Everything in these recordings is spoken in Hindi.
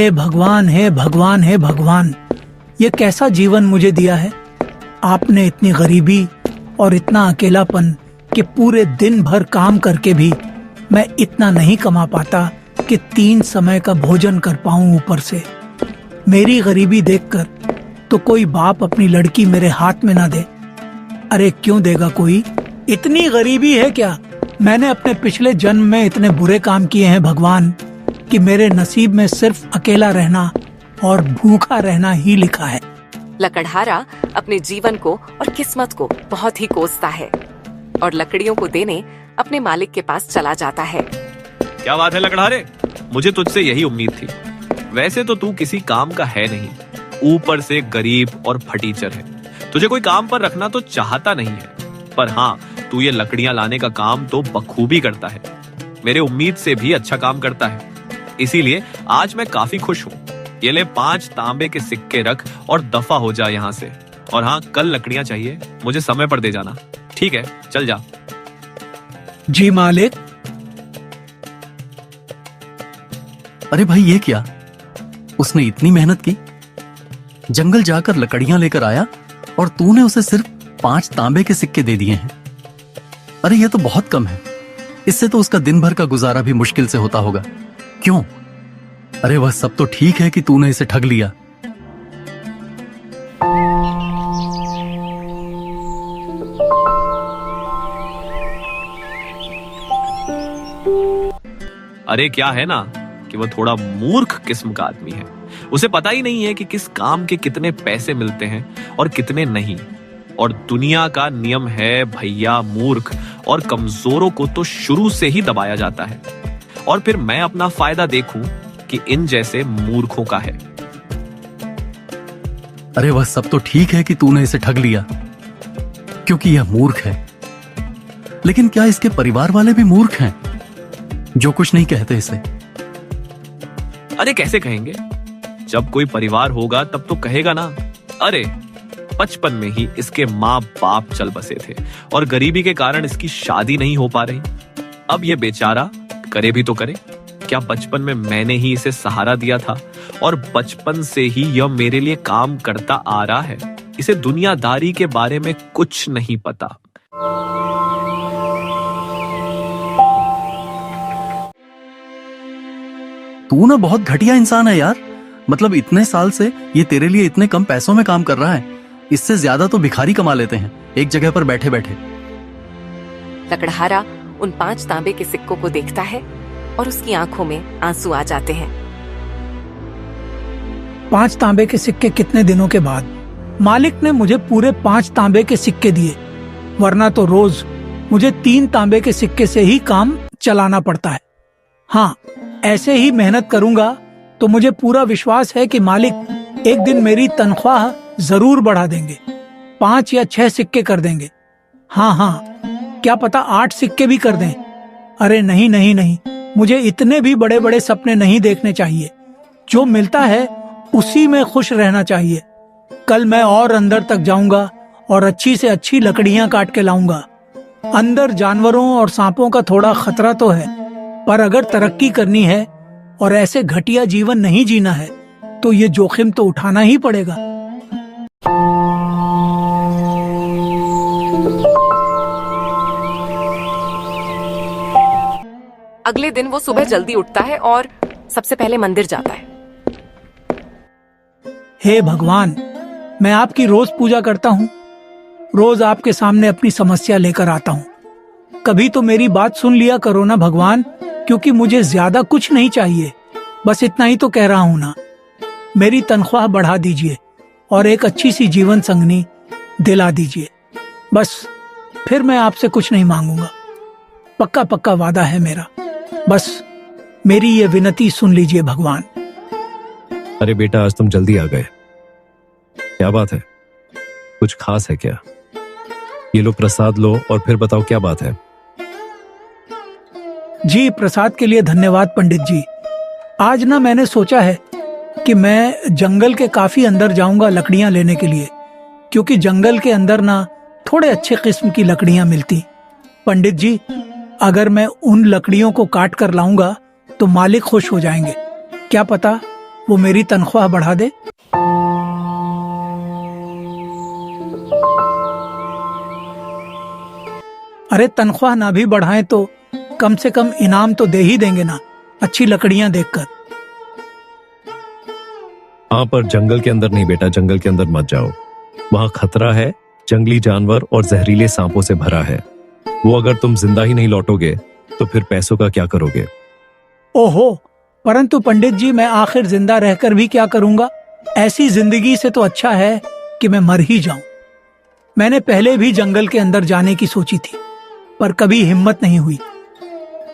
हे भगवान, हे भगवान, हे भगवान, ये कैसा जीवन मुझे दिया है। आपने इतनी गरीबी और इतना अकेलापन कि पूरे दिन भर काम करके भी मैं इतना नहीं कमा पाता कि 3 समय का भोजन कर पाऊं। ऊपर से मेरी गरीबी देखकर तो कोई बाप अपनी लड़की मेरे हाथ में ना दे। अरे क्यों देगा कोई? इतनी गरीबी है क्या? मैंने अपने पिछले जन्म में इतने बुरे काम किए हैं भगवान कि मेरे नसीब में सिर्फ अकेला रहना और भूखा रहना ही लिखा है। लकड़हारा अपने जीवन को और किस्मत को बहुत ही कोसता है और लकड़ियों को देने अपने मालिक के पास चला जाता है। क्या बात है लकड़हारे, मुझे तुझसे यही उम्मीद थी। वैसे तो तू किसी काम का है नहीं, ऊपर से गरीब और फटीचर है। तुझे कोई काम पर रखना तो चाहता नहीं है, पर हाँ, तू ये लकड़ियां लाने का काम तो बखूबी करता है। मेरे उम्मीद से भी अच्छा काम करता है, इसीलिए आज मैं काफी खुश हूँ। ये ले 5 तांबे के सिक्के रख और दफा हो जा यहाँ से। और हाँ, कल लकड़ियां चाहिए, मुझे समय पर दे जाना। ठीक है, चल जा। जी मालिक। अरे भाई, ये क्या? उसने इतनी मेहनत की, जंगल जाकर लकड़ियां लेकर आया और तूने उसे सिर्फ 5 तांबे के सिक्के दे दिए हैं। अरे ये तो बहुत कम है। इससे तो उसका दिन भर का गुजारा भी मुश्किल से होता होगा। क्यों? अरे वह सब तो ठीक है कि तूने इसे ठग लिया। अरे क्या है ना कि वो थोड़ा मूर्ख किस्म का आदमी है। उसे पता ही नहीं है कि किस काम के कितने पैसे मिलते हैं और कितने नहीं। और दुनिया का नियम है भैया, मूर्ख और कमजोरों को तो शुरू से ही दबाया जाता है। और फिर मैं अपना फायदा देखूं कि इन जैसे मूर्खों का है। अरे वह सब तो ठीक है कि तूने इसे ठग लिया, क्योंकि यह मूर्ख है। लेकिन क्या इसके परिवार वाले भी मूर्ख हैं, जो कुछ नहीं कहते इसे? अरे कैसे कहेंगे? जब कोई परिवार होगा तब तो कहेगा ना। अरे बचपन में ही इसके माँ बाप चल बसे थे और गरीबी के कारण इसकी शादी नहीं हो पा रही। अब ये बेचारा करे भी तो करे क्या? बचपन में मैंने ही इसे सहारा दिया था और बचपन से ही यह मेरे लिए काम करता आ रहा है। इसे दुनियादारी के बारे में कुछ नहीं पता। तू ना बहुत घटिया इंसान है यार। मतलब इतने साल से ये तेरे लिए इतने कम पैसों में काम कर रहा है। इससे ज्यादा तो भिखारी कमा लेते हैं एक जगह पर बैठे बैठे। लकड़हारा उन 5 तांबे के सिक्कों को देखता है और उसकी आंखों में आंसू आ जाते हैं। 5 तांबे के सिक्के कितने दिनों के बाद? मालिक ने मुझे पूरे 5 तांबे के सिक्के दिए, वरना तो रोज मुझे 3 तांबे के सिक्के से ही काम चलाना पड़ता है। हाँ, ऐसे ही मेहनत करूंगा तो मुझे पूरा विश्वास है कि मालिक एक दिन मेरी तनख्वाह जरूर बढ़ा देंगे। 5 या 6 सिक्के कर देंगे। हाँ, क्या पता 8 सिक्के भी कर दें। अरे नहीं नहीं नहीं, मुझे इतने भी बड़े बड़े सपने नहीं देखने चाहिए। जो मिलता है उसी में खुश रहना चाहिए। कल मैं और अंदर तक जाऊंगा और अच्छी से अच्छी लकड़ियां काट के लाऊंगा। अंदर जानवरों और सांपों का थोड़ा खतरा तो है, पर अगर तरक्की करनी है और ऐसे घटिया जीवन नहीं जीना है तो ये जोखिम तो उठाना ही पड़ेगा। अगले दिन वो सुबह जल्दी उठता है और सबसे पहले मंदिर जाता है। हे भगवान, मैं आपकी रोज पूजा करता हूँ। रोज आपके सामने अपनी समस्या लेकर आता हूँ। कभी तो मेरी बात सुन लिया करो ना भगवान, क्योंकि मुझे ज्यादा कुछ नहीं चाहिए। बस इतना ही तो कह रहा हूँ ना। मेरी तनख्वाह बढ़ा दीजिए और एक अच्छी सी जीवन संगनी दिला दीजिए। बस फिर मैं आपसे कुछ नहीं मांगूंगा। पक्का पक्का वादा है मेरा। बस मेरी ये विनती सुन लीजिए भगवान। अरे बेटा, आज तुम जल्दी आ गए। क्या बात है? कुछ खास है क्या? ये लो प्रसाद लो और फिर बताओ क्या बात है। जी, प्रसाद के लिए धन्यवाद पंडित जी। आज ना मैंने सोचा है कि मैं जंगल के काफी अंदर जाऊंगा लकड़ियां लेने के लिए, क्योंकि जंगल के अंदर ना थोड़े अच्छे किस्म की लकड़ियां मिलती। पंडित जी, अगर मैं उन लकड़ियों को काट कर लाऊंगा तो मालिक खुश हो जाएंगे। क्या पता वो मेरी तनख्वाह बढ़ा दे। अरे तनख्वाह ना भी बढ़ाएं तो कम से कम इनाम तो दे ही देंगे ना, अच्छी लकड़ियां देखकर। हाँ, पर जंगल के अंदर नहीं बेटा, जंगल के अंदर मत जाओ, वहां खतरा है, जंगली जानवर और जहरीले सांपों से भरा है। वो अगर तुम जिंदा ही नहीं लौटोगे तो फिर पैसों का क्या करोगे? ओहो, परंतु पंडित जी मैं आखिर जिंदा रहकर भी क्या करूंगा? ऐसी जिंदगी से तो अच्छा है कि मैं मर ही जाऊं। मैंने पहले भी जंगल के अंदर जाने की सोची थी, पर कभी हिम्मत नहीं हुई।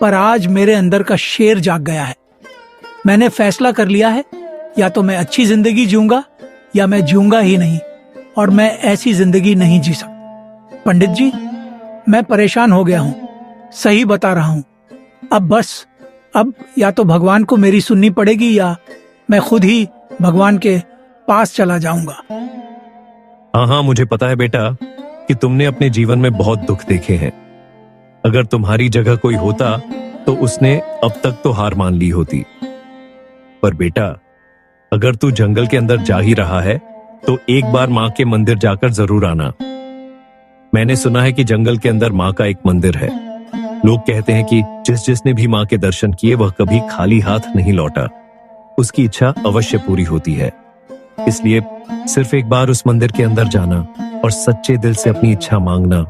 पर आज मेरे अंदर का शेर जाग गया है। मैंने फैसला कर लिया है, या तो मैं अच्छी जिंदगी जीऊंगा या मैं जीऊंगा ही नहीं, और मैं ऐसी जिंदगी नहीं जी सकता। पंडित जी, मैं परेशान हो गया हूँ, सही बता रहा हूँ। अब या तो भगवान को मेरी सुननी पड़ेगी या मैं खुद ही भगवान के पास चला जाऊंगा। हाँ, मुझे पता है बेटा कि तुमने अपने जीवन में बहुत दुख देखे हैं। अगर तुम्हारी जगह कोई होता तो उसने अब तक तो हार मान ली होती। पर बेटा, अगर तू जंगल के अंदर जा ही रहा है तो एक बार माँ के मंदिर जाकर जरूर आना। मैंने सुना है कि जंगल के अंदर माँ का एक मंदिर है। लोग कहते हैं कि जिसने भी माँ के दर्शन किए वह कभी खाली हाथ नहीं लौटा, उसकी इच्छा अवश्य पूरी होती है। इसलिए सिर्फ एक बार उस मंदिर के अंदर जाना और सच्चे दिल से अपनी इच्छा मांगना,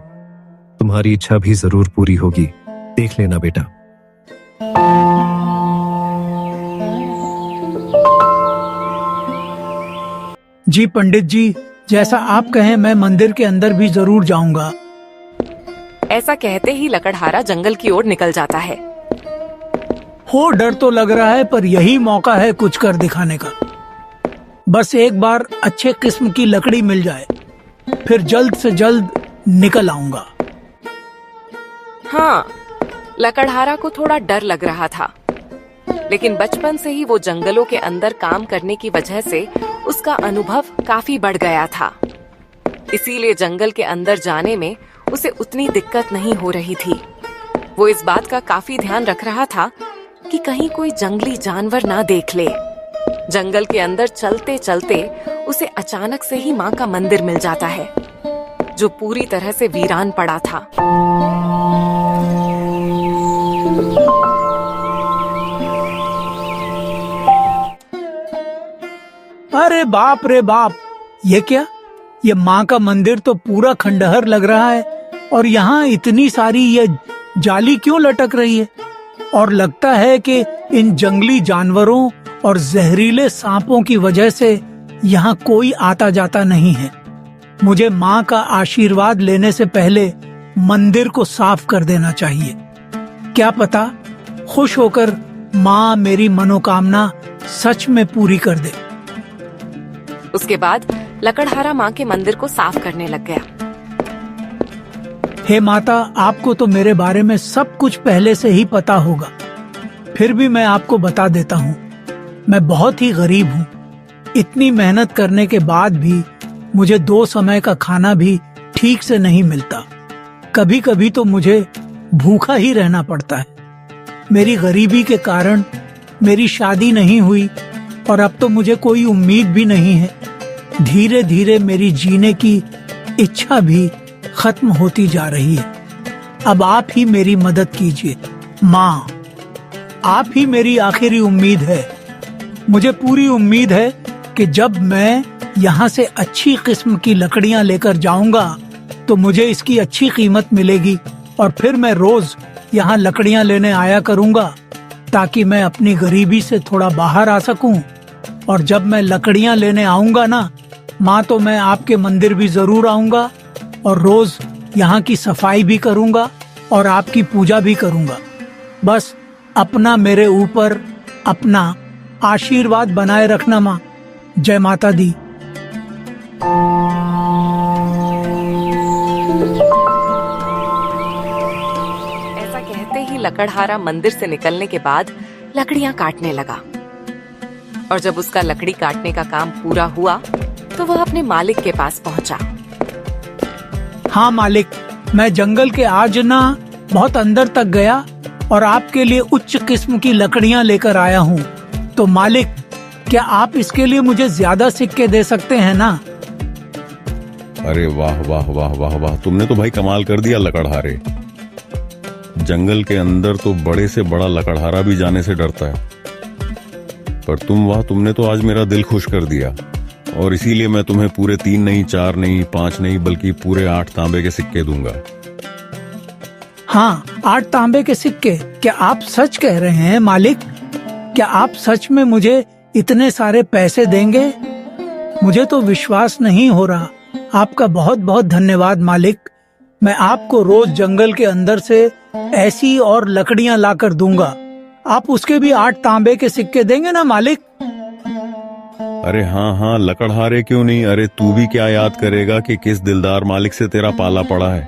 तुम्हारी इच्छा भी जरूर पूरी होगी। देख लेना बेटा। जी पंडित जी, जैसा आप कहें मैं मंदिर के अंदर भी जरूर जाऊंगा। ऐसा कहते ही लकड़हारा जंगल की ओर निकल जाता है। हो, डर तो लग रहा है, पर यही मौका है कुछ कर दिखाने का। बस एक बार अच्छे किस्म की लकड़ी मिल जाए, फिर जल्द से जल्द निकल आऊंगा। हाँ, लकड़हारा को थोड़ा डर लग रहा था, लेकिन बचपन से ही वो जंगलों के अंदर काम करने की वजह से उसका अनुभव काफी बढ़ गया था। इसीलिए जंगल के अंदर जाने में उसे उतनी दिक्कत नहीं हो रही थी। वो इस बात का काफी ध्यान रख रहा था कि कहीं कोई जंगली जानवर ना देख ले। जंगल के अंदर चलते चलते उसे अचानक से ही माँ का मंदिर मिल जाता है, जो पूरी तरह से वीरान पड़ा था। अरे बाप रे बाप, ये क्या? ये माँ का मंदिर तो पूरा खंडहर लग रहा है, और यहाँ इतनी सारी ये जाली क्यों लटक रही है? और लगता है कि इन जंगली जानवरों और जहरीले सांपों की वजह से यहाँ कोई आता जाता नहीं है। मुझे माँ का आशीर्वाद लेने से पहले मंदिर को साफ कर देना चाहिए। क्या पता खुश होकर माँ मेरी मनोकामना सच में पूरी कर दे। उसके बाद लकड़हारा माँ के मंदिर को साफ करने लग गया। हे माता, आपको तो मेरे बारे में सब कुछ पहले से ही पता होगा, फिर भी मैं आपको बता देता हूँ, मैं बहुत ही गरीब हूँ। इतनी मेहनत करने के बाद भी मुझे 2 समय का खाना भी ठीक से नहीं मिलता। कभी कभी तो मुझे भूखा ही रहना पड़ता है। मेरी गरीबी के कारण मेरी शादी नहीं हुई, और अब तो मुझे कोई उम्मीद भी नहीं है। धीरे धीरे मेरी जीने की इच्छा भी खत्म होती जा रही है। अब आप ही मेरी मदद कीजिए माँ, आप ही मेरी आखिरी उम्मीद है। मुझे पूरी उम्मीद है कि जब मैं यहाँ से अच्छी किस्म की लकड़ियाँ लेकर जाऊंगा तो मुझे इसकी अच्छी कीमत मिलेगी, और फिर मैं रोज यहाँ लकड़ियाँ लेने आया करूंगा, ताकि मैं अपनी गरीबी से थोड़ा बाहर आ सकूं। और जब मैं लकड़ियाँ लेने आऊंगा ना माँ, तो मैं आपके मंदिर भी जरूर आऊंगा, और रोज यहाँ की सफाई भी करूंगा और आपकी पूजा भी करूंगा। बस अपना मेरे ऊपर अपना आशीर्वाद बनाए रखना माँ। जय माता दी। ऐसा कहते ही लकड़हारा मंदिर से निकलने के बाद लकड़ियां काटने लगा, और जब उसका लकड़ी काटने का काम पूरा हुआ तो वह अपने मालिक के पास पहुंचा। हाँ मालिक, मैं जंगल के आज ना बहुत अंदर तक गया और आपके लिए उच्च किस्म की लकड़ियाँ लेकर आया हूँ। तो मालिक, क्या आप इसके लिए मुझे ज्यादा सिक्के दे सकते हैं ना? अरे वाह वाह वाह वाह वाह, तुमने तो भाई कमाल कर दिया लकड़हारे। जंगल के अंदर तो बड़े से बड़ा लकड़हारा भी जाने से डरता है, पर तुमने तो आज मेरा दिल खुश कर दिया। और इसीलिए मैं तुम्हें पूरे 3 नहीं, 4 नहीं, 5 नहीं, बल्कि पूरे 8 तांबे के सिक्के दूंगा। हाँ, 8 तांबे के सिक्के। क्या आप सच कह रहे हैं मालिक? क्या आप सच में मुझे इतने सारे पैसे देंगे? मुझे तो विश्वास नहीं हो रहा। आपका बहुत बहुत धन्यवाद मालिक। मैं आपको रोज जंगल के अंदर से ऐसी और लकड़ियां लाकर दूंगा। आप उसके भी 8 तांबे के सिक्के देंगे ना मालिक? अरे हाँ हाँ, लकड़हारे क्यों नहीं। अरे तू भी क्या याद करेगा कि किस दिलदार मालिक से तेरा पाला पड़ा है।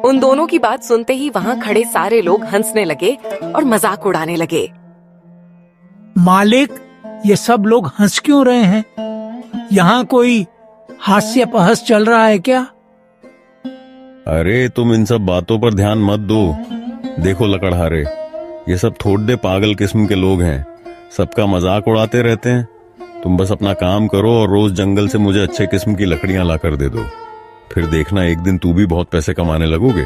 उन दोनों की बात सुनते ही वहाँ खड़े सारे लोग हंसने लगे और मजाक उड़ाने लगे। मालिक, ये सब लोग हंस क्यों रहे हैं? यहाँ कोई हास्यपहस चल रहा है क्या? अरे तुम इन सब बातों पर ध्यान मत दो। देखो लकड़हारे, ये सब थोड़े पागल किस्म के लोग हैं, सबका मजाक उड़ाते रहते हैं। तुम बस अपना काम करो और रोज जंगल से मुझे अच्छे किस्म की लकड़ियां लाकर दे दो। फिर देखना एक दिन तू भी बहुत पैसे कमाने लगोगे।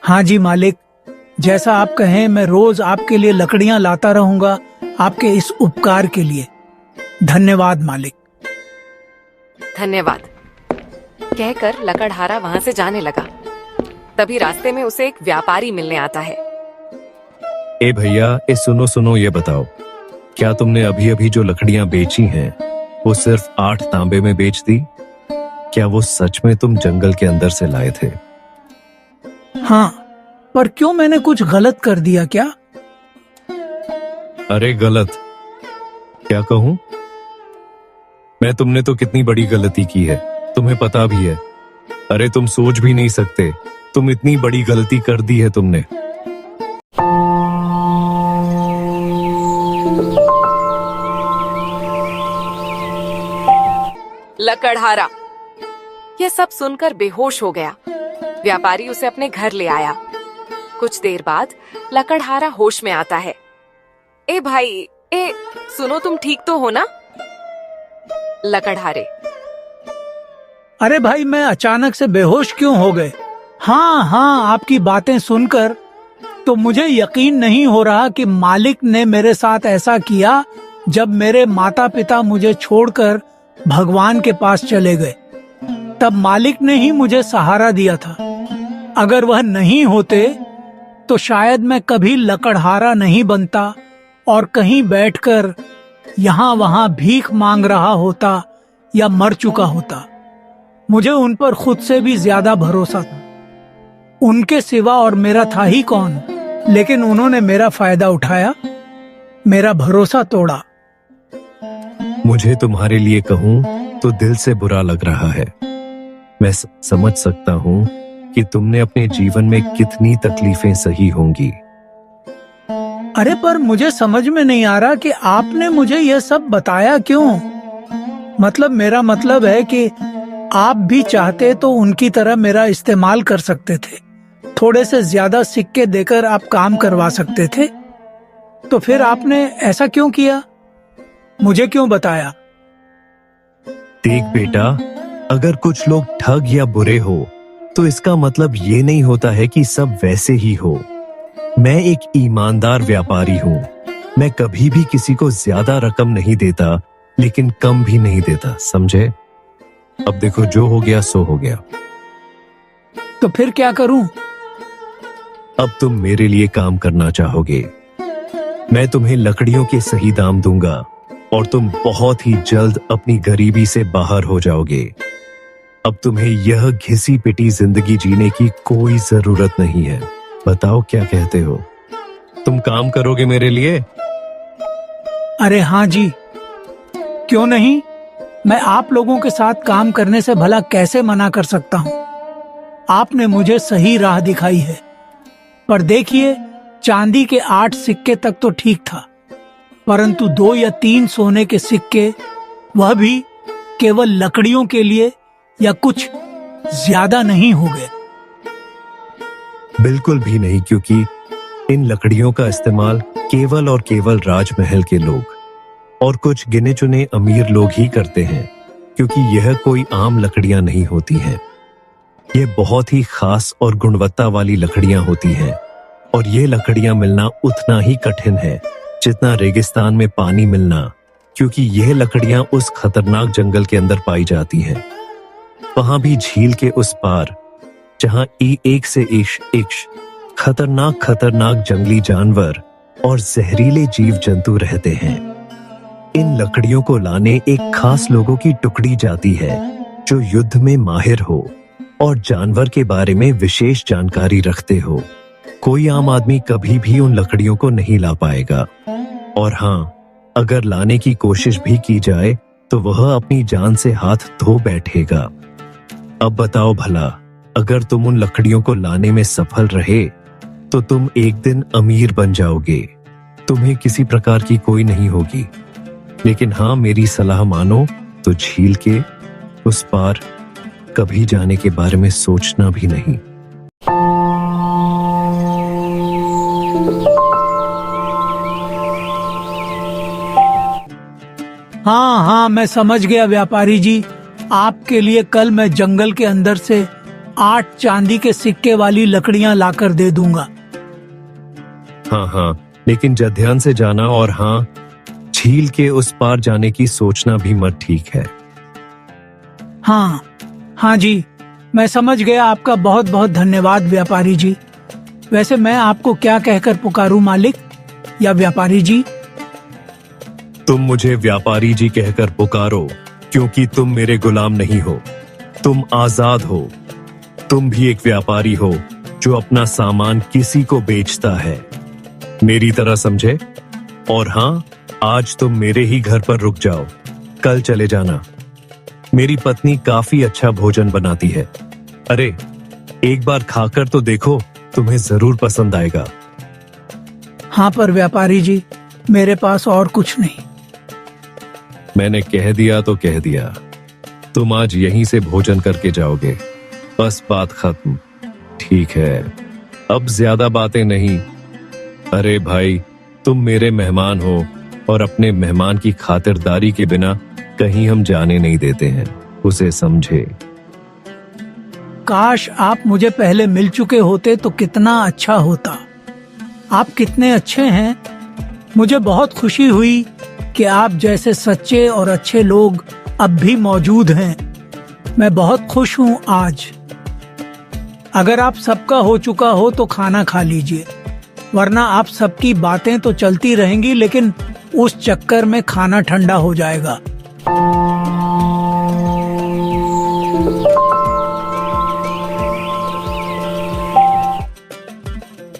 हाँ जी मालिक, जैसा आप कहें मैं रोज आपके लिए लकड़ियां लाता रहूंगा, आपके इस उपकार के लिए। धन्यवाद मालिक। धन्यवाद कहकर लकड़हारा वहाँ से जाने लगा। तभी रास्ते में उसे एक व्यापारी मिलने आता है। ए भैया, सुनो सुनो, ये बताओ, क्या तुमने अभी अभी जो लकड़ियां बेची हैं वो सिर्फ 8 तांबे में बेच दी? क्या वो सच में तुम जंगल के अंदर से लाए थे? हाँ, पर क्यों, मैंने कुछ गलत कर दिया क्या? अरे गलत क्या कहूं मैं? तुमने तो कितनी बड़ी गलती की है, तुम्हें पता भी है। अरे तुम सोच भी नहीं सकते, तुम इतनी बड़ी गलती कर दी है तुमने। लकड़हारा यह सब सुनकर बेहोश हो गया। व्यापारी उसे अपने घर ले आया। कुछ देर बाद लकड़हारा होश में आता है। ए भाई, सुनो, तुम ठीक तो हो ना? लकड़हारे, अरे भाई, मैं अचानक से बेहोश क्यों हो गए? हाँ हाँ, आपकी बातें सुनकर तो मुझे यकीन नहीं हो रहा कि मालिक ने मेरे साथ ऐसा किया जब मेरे माता पिता मुझे छोड़कर भगवान के पास चले गए। तब मालिक ने ही मुझे सहारा दिया था। अगर वह नहीं होते तो शायद मैं कभी लकड़हारा नहीं बनता और कहीं बैठकर यहाँ वहाँ भीख मांग रहा होता या मर चुका होता। मुझे उन पर खुद से भी ज्यादा भरोसा था। उनके सिवा और मेरा था ही कौन? लेकिन उन्होंने मेरा फायदा उठाया, मेरा भरोसा तोड़ा। मुझे तुम्हारे लिए कहूं तो दिल से बुरा लग रहा है। मैं समझ सकता हूं कि तुमने अपने जीवन में कितनी तकलीफें सही होंगी। अरे पर मुझे समझ में नहीं आ रहा कि आपने मुझे यह सब बताया क्यों? मतलब मेरा मतलब है कि आप भी चाहते तो उनकी तरह मेरा इस्तेमाल कर सकते थे। थोड़े से ज्यादा सिक्के देकर आप काम करवा सकते थे। तो फिर आपने ऐसा क्यों किया? मुझे क्यों बताया? देख बेटा, अगर कुछ लोग ठग या बुरे हो तो इसका मतलब ये नहीं होता है कि सब वैसे ही हो। मैं एक ईमानदार व्यापारी हूँ। मैं कभी भी किसी को ज्यादा रकम नहीं देता, लेकिन कम भी नहीं देता, समझे? अब देखो, जो हो गया सो हो गया। तो फिर क्या करूं? अब तुम मेरे लिए काम करना चाहोगे। मैं तुम्हें लकड़ियों के सही दाम दूंगा और तुम बहुत ही जल्द अपनी गरीबी से बाहर हो जाओगे। अब तुम्हें यह घिसी पिटी जिंदगी जीने की कोई जरूरत नहीं है। बताओ, क्या कहते हो? तुम काम करोगे मेरे लिए? अरे हाँ जी, क्यों नहीं। मैं आप लोगों के साथ काम करने से भला कैसे मना कर सकता हूँ। आपने मुझे सही राह दिखाई है। पर देखिए, चांदी के 8 सिक्के तक तो ठीक था, परंतु 2 या 3 सोने के सिक्के, वह भी केवल लकड़ियों के लिए या कुछ ज्यादा नहीं हो गए? बिल्कुल भी नहीं, क्योंकि इन लकड़ियों का इस्तेमाल केवल और केवल राजमहल के लोग और कुछ गिने चुने अमीर लोग ही करते हैं, क्योंकि यह कोई आम लकड़ियां नहीं होती हैं। ये बहुत ही खास और गुणवत्ता वाली लकड़ियां होती हैं, और ये लकड़ियां मिलना उतना ही कठिन है जितना रेगिस्तान में पानी मिलना, क्योंकि यह लकड़ियां उस खतरनाक जंगल के अंदर पाई जाती हैं। वहां भी झील के उस पार, जहां एक से एक खतरनाक जंगली जानवर और जहरीले जीव जंतु रहते हैं। इन लकड़ियों को लाने एक खास लोगों की टुकड़ी जाती है जो युद्ध में माहिर हो और जानवर के बारे में विशेष जानकारी रखते हो। कोई आम आदमी कभी भी उन लकड़ियों को नहीं ला पाएगा, और हाँ, अगर लाने की कोशिश भी की जाए तो वह अपनी जान से हाथ धो बैठेगा। अब बताओ भला, अगर तुम उन लकड़ियों को लाने में सफल रहे तो तुम एक दिन अमीर बन जाओगे। तुम्हें किसी प्रकार की कोई नहीं होगी। लेकिन हाँ, मेरी सलाह मानो तो झील के उस पार कभी जाने के बारे में सोचना भी नहीं। हाँ हाँ, मैं समझ गया व्यापारी जी। आपके लिए कल मैं जंगल के अंदर से 8 चांदी के सिक्के वाली लकड़ियां लाकर दे दूंगा। हाँ हाँ, लेकिन जरा ध्यान से जाना, और हाँ, झील के उस पार जाने की सोचना भी मत, ठीक है? हाँ हाँ जी, मैं समझ गया। आपका बहुत बहुत धन्यवाद व्यापारी जी। वैसे मैं आपको क्या कहकर पुकारूं, मालिक या व्यापारी जी? तुम मुझे व्यापारी जी कहकर पुकारो, क्योंकि तुम मेरे गुलाम नहीं हो। तुम आजाद हो। तुम भी एक व्यापारी हो जो अपना सामान किसी को बेचता है, मेरी तरह समझे? और हाँ, आज तुम मेरे ही घर पर रुक जाओ, कल चले जाना। मेरी पत्नी काफी अच्छा भोजन बनाती है। अरे, एक बार खाकर तो देखो, तुम्हें जरूर पसंद आएगा। हाँ, पर व्यापारी जी, मेरे पास और कुछ नहीं। मैंने कह दिया तो कह दिया। तुम आज यहीं से भोजन करके जाओगे, बस बात खत्म। ठीक है, अब ज्यादा बातें नहीं। अरे भाई, तुम मेरे मेहमान हो, और अपने मेहमान की खातिरदारी के बिना कहीं हम जाने नहीं देते हैं, उसे समझे। काश आप मुझे पहले मिल चुके होते तो कितना अच्छा होता। आप कितने अच्छे हैं। मुझे बहुत खुशी हुई कि आप जैसे सच्चे और अच्छे लोग अब भी मौजूद हैं। मैं बहुत खुश हूं आज। अगर आप सबका हो चुका हो तो खाना खा लीजिए, वरना आप सबकी बातें तो चलती रहेंगी, लेकिन उस चक्कर में खाना ठंडा हो जाएगा।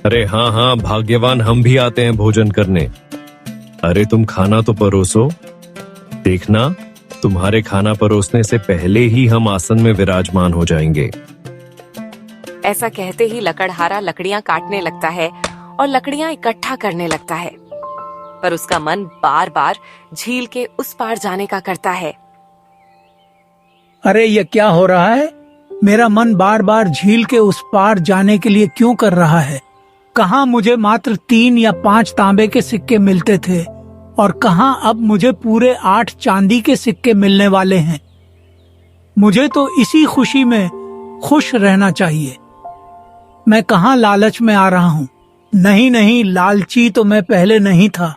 अरे हाँ हाँ, भाग्यवान हम भी आते हैं भोजन करने। अरे तुम खाना तो परोसो। देखना, तुम्हारे खाना परोसने से पहले ही हम आसन में विराजमान हो जाएंगे। ऐसा कहते ही लकड़हारा लकड़ियां काटने लगता है और लकड़ियां इकट्ठा करने लगता है, पर उसका मन बार बार झील के उस पार जाने का करता है। अरे ये क्या हो रहा है? मेरा मन बार बार झील के उस पार जाने के लिए क्यों कर रहा है? कहाँ मुझे मात्र 3 या 5 तांबे के सिक्के मिलते थे, और कहाँ अब मुझे पूरे 8 चांदी के सिक्के मिलने वाले हैं। मुझे तो इसी खुशी में खुश रहना चाहिए। मैं कहाँ लालच में आ रहा हूँ? नहीं नहीं, लालची तो मैं पहले नहीं था।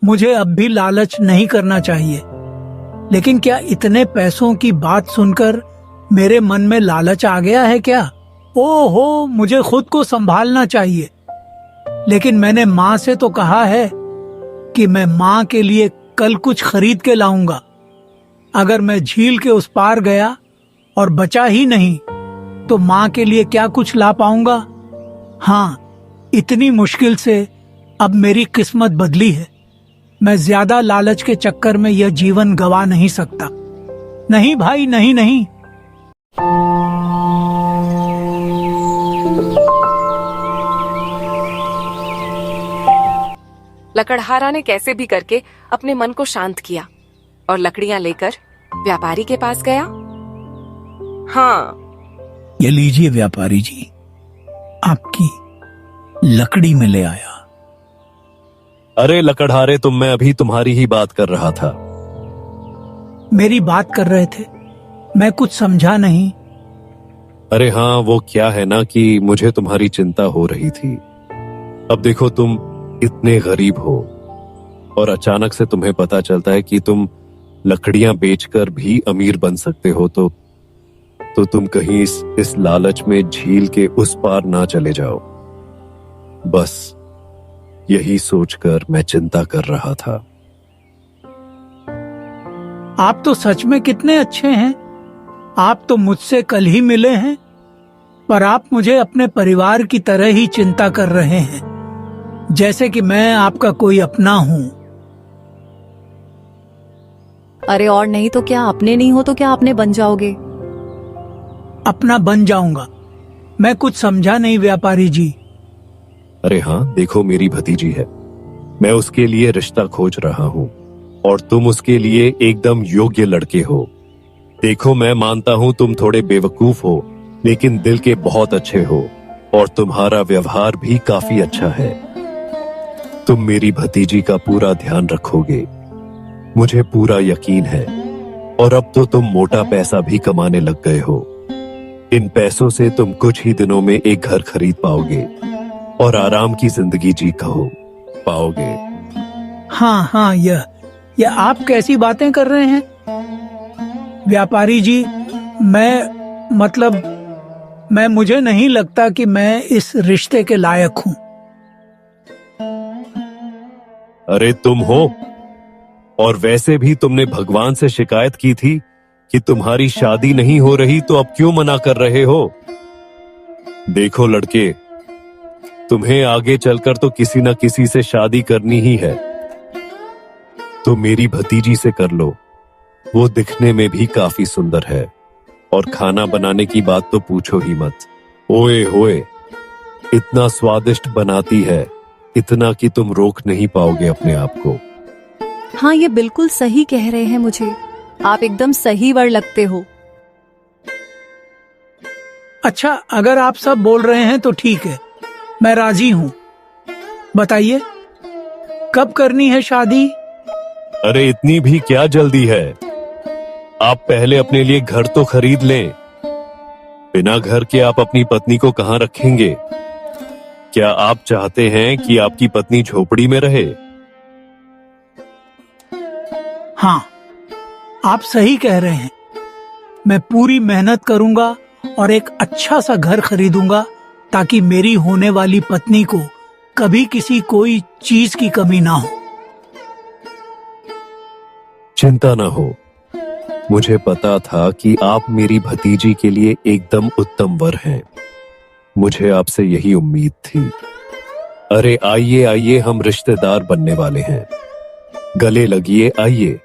मुझे अब भी लालच नहीं करना चाहिए। लेकिन क्या इतने पैसों की बात सुनकर मेरे मन में लालच आ गया है क्या? ओहो, मुझे खुद को संभालना चाहिए। लेकिन मैंने माँ से तो कहा है कि मैं माँ के लिए कल कुछ खरीद के लाऊंगा। अगर मैं झील के उस पार गया और बचा ही नहीं तो माँ के लिए क्या कुछ ला पाऊंगा? हाँ, इतनी मुश्किल से अब मेरी किस्मत बदली है। मैं ज्यादा लालच के चक्कर में यह जीवन गवा नहीं सकता। नहीं भाई, नहीं नहीं। लकड़हारा ने कैसे भी करके अपने मन को शांत किया और लकड़ियां लेकर व्यापारी के पास गया। हाँ, ये लीजिए व्यापारी जी, आपकी लकड़ी में ले आया। अरे लकड़हारे, तुम, मैं अभी तुम्हारी ही बात कर रहा था। मेरी बात कर रहे थे? मैं कुछ समझा नहीं। अरे हाँ, वो क्या है ना कि मुझे तुम्हारी चिंता हो रही थी। अब देखो, तुम इतने गरीब हो और अचानक से तुम्हें पता चलता है कि तुम लकड़ियां बेचकर भी अमीर बन सकते हो, तो तुम कहीं इस लालच में झील के उस पार ना चले जाओ। बस यही सोचकर मैं चिंता कर रहा था। आप तो सच में कितने अच्छे हैं। आप तो मुझसे कल ही मिले हैं, पर आप मुझे अपने परिवार की तरह ही चिंता कर रहे हैं, जैसे कि मैं आपका कोई अपना हूं। अरे और नहीं तो क्या, अपने नहीं हो तो क्या अपने बन जाओगे? अपना बन जाऊंगा? मैं कुछ समझा नहीं व्यापारी जी। अरे हाँ, देखो, मेरी भतीजी है, मैं उसके लिए रिश्ता खोज रहा हूँ और तुम उसके लिए एकदम योग्य लड़के हो। देखो, मैं मानता हूँ तुम थोड़े बेवकूफ हो, लेकिन दिल के बहुत अच्छे हो और तुम्हारा व्यवहार भी काफी अच्छा है। तुम मेरी भतीजी का पूरा ध्यान रखोगे, मुझे पूरा यकीन है। और अब तो तुम मोटा पैसा भी कमाने लग गए हो। इन पैसों से तुम कुछ ही दिनों में एक घर खरीद पाओगे और आराम की जिंदगी जी पाओगे। हाँ, यह आप कैसी बातें कर रहे हैं व्यापारी जी? मुझे नहीं लगता कि मैं इस रिश्ते के लायक हूँ। अरे तुम हो, और वैसे भी तुमने भगवान से शिकायत की थी कि तुम्हारी शादी नहीं हो रही, तो अब क्यों मना कर रहे हो? देखो लड़के, तुम्हें आगे चलकर तो किसी न किसी से शादी करनी ही है, तो मेरी भतीजी से कर लो। वो दिखने में भी काफी सुंदर है और खाना बनाने की बात तो पूछो ही मत। ओए होए, इतना स्वादिष्ट बनाती है, इतना कि तुम रोक नहीं पाओगे अपने आप को। हाँ, ये बिल्कुल सही कह रहे हैं मुझे। आप एकदम सही वर लगते हो। अच्छा, अगर आप सब बोल रहे हैं तो ठीक है, मैं राजी हूँ। बताइए, कब करनी है शादी? अरे इतनी भी क्या जल्दी है? आप पहले अपने लिए घर तो खरीद लें। बिना घर के आप अपनी पत्नी को कहां रखेंगे? क्या आप चाहते हैं कि आपकी पत्नी झोपड़ी में रहे? हाँ, आप सही कह रहे हैं। मैं पूरी मेहनत करूंगा और एक अच्छा सा घर खरीदूंगा, ताकि मेरी होने वाली पत्नी को कभी किसी कोई चीज की कमी ना हो। चिंता ना हो, मुझे पता था कि आप मेरी भतीजी के लिए एकदम उत्तम वर हैं। मुझे आपसे यही उम्मीद थी। अरे आइए आइए, हम रिश्तेदार बनने वाले हैं। गले लगिए, आइए।